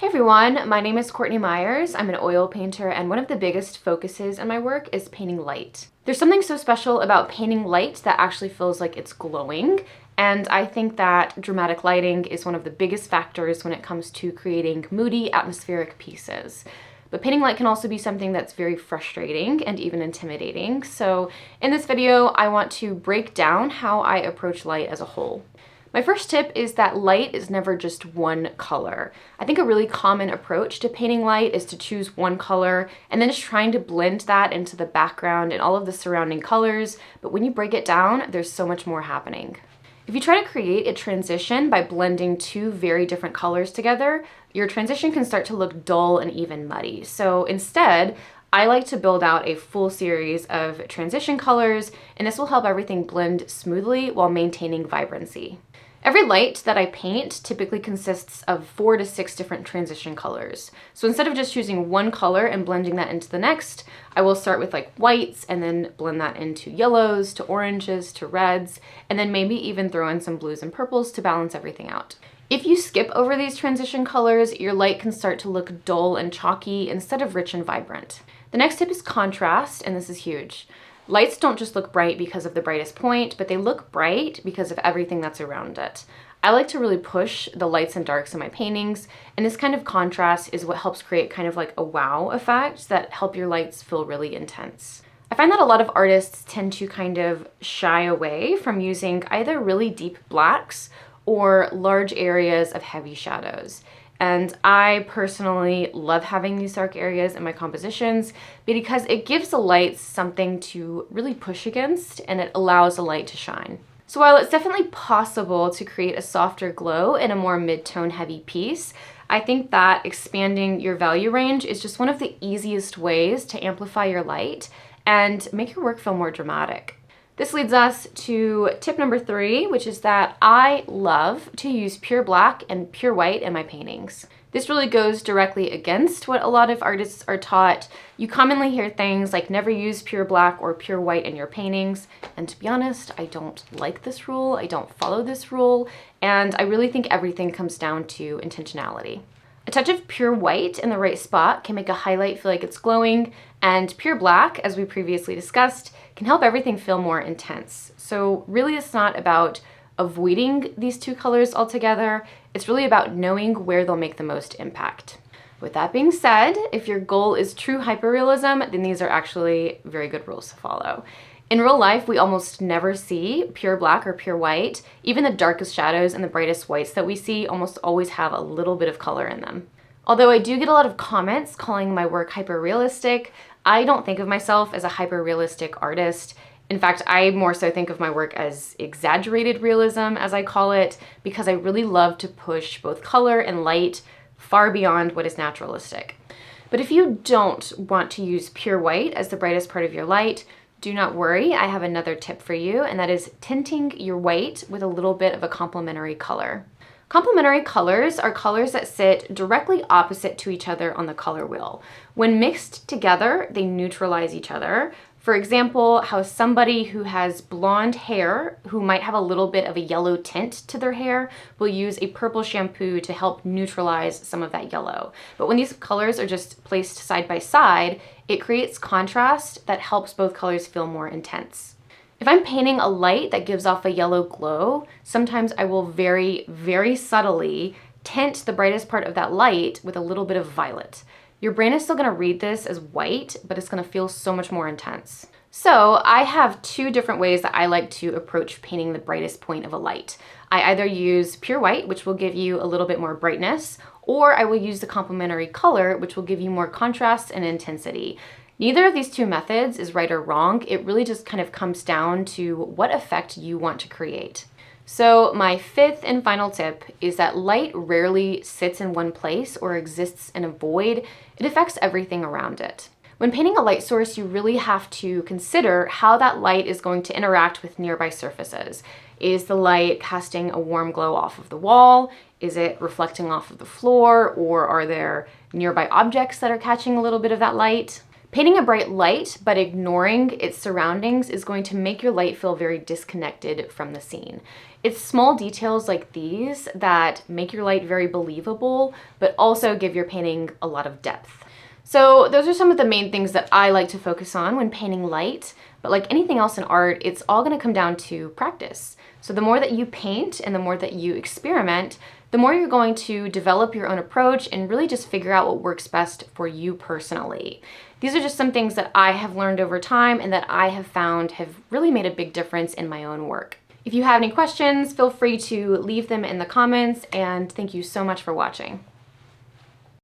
Hey everyone, my name is Courtney Myers. I'm an oil painter, and one of the biggest focuses in my work is painting light. There's something so special about painting light that actually feels like it's glowing, and I think that dramatic lighting is one of the biggest factors when it comes to creating moody, atmospheric pieces. But painting light can also be something that's very frustrating and even intimidating. So in this video, I want to break down how I approach light as a whole. My first tip is that light is never just one color. I think a really common approach to painting light is to choose one color and then just trying to blend that into the background and all of the surrounding colors. But when you break it down, there's so much more happening. If you try to create a transition by blending two very different colors together, your transition can start to look dull and even muddy. So instead, I like to build out a full series of transition colors, and this will help everything blend smoothly while maintaining vibrancy. Every light that I paint typically consists of 4 to 6 different transition colors. So instead of just choosing one color and blending that into the next, I will start with like whites and then blend that into yellows, to oranges, to reds, and then maybe even throw in some blues and purples to balance everything out. If you skip over these transition colors, your light can start to look dull and chalky instead of rich and vibrant. The next tip is contrast, and this is huge. Lights don't just look bright because of the brightest point, but they look bright because of everything that's around it. I like to really push the lights and darks in my paintings, and this kind of contrast is what helps create kind of like a wow effect that help your lights feel really intense. I find that a lot of artists tend to kind of shy away from using either really deep blacks or large areas of heavy shadows. And I personally love having these dark areas in my compositions because it gives the lights something to really push against, and it allows the light to shine. So while it's definitely possible to create a softer glow in a more mid-tone heavy piece, I think that expanding your value range is just one of the easiest ways to amplify your light and make your work feel more dramatic. This leads us to tip number 3, which is that I love to use pure black and pure white in my paintings. This really goes directly against what a lot of artists are taught. You commonly hear things like never use pure black or pure white in your paintings. And to be honest, I don't like this rule. I don't follow this rule. And I really think everything comes down to intentionality. A touch of pure white in the right spot can make a highlight feel like it's glowing, and pure black, as we previously discussed, can help everything feel more intense. So really it's not about avoiding these two colors altogether, it's really about knowing where they'll make the most impact. With that being said, if your goal is true hyperrealism, then these are actually very good rules to follow. In real life, we almost never see pure black or pure white. Even the darkest shadows and the brightest whites that we see almost always have a little bit of color in them. Although I do get a lot of comments calling my work hyper-realistic, I don't think of myself as a hyper-realistic artist. In fact, I more so think of my work as exaggerated realism, as I call it, because I really love to push both color and light far beyond what is naturalistic. But if you don't want to use pure white as the brightest part of your light, do not worry, I have another tip for you, and that is tinting your white with a little bit of a complementary color. Complementary colors are colors that sit directly opposite to each other on the color wheel. When mixed together, they neutralize each other. For example, how somebody who has blonde hair, who might have a little bit of a yellow tint to their hair, will use a purple shampoo to help neutralize some of that yellow. But when these colors are just placed side by side, it creates contrast that helps both colors feel more intense. If I'm painting a light that gives off a yellow glow, sometimes I will very, very subtly tint the brightest part of that light with a little bit of violet. Your brain is still going to read this as white, but it's going to feel so much more intense. So I have 2 different ways that I like to approach painting the brightest point of a light. I either use pure white, which will give you a little bit more brightness, or I will use the complementary color, which will give you more contrast and intensity. Neither of these 2 methods is right or wrong. It really just kind of comes down to what effect you want to create. So my 5th and final tip is that light rarely sits in one place or exists in a void. It affects everything around it. When painting a light source, you really have to consider how that light is going to interact with nearby surfaces. Is the light casting a warm glow off of the wall? Is it reflecting off of the floor? Or are there nearby objects that are catching a little bit of that light? Painting a bright light but ignoring its surroundings is going to make your light feel very disconnected from the scene. It's small details like these that make your light very believable, but also give your painting a lot of depth. So those are some of the main things that I like to focus on when painting light, but like anything else in art, it's all gonna come down to practice. So the more that you paint and the more that you experiment, the more you're going to develop your own approach and really just figure out what works best for you personally. These are just some things that I have learned over time and that I have found have really made a big difference in my own work. If you have any questions, feel free to leave them in the comments, and thank you so much for watching.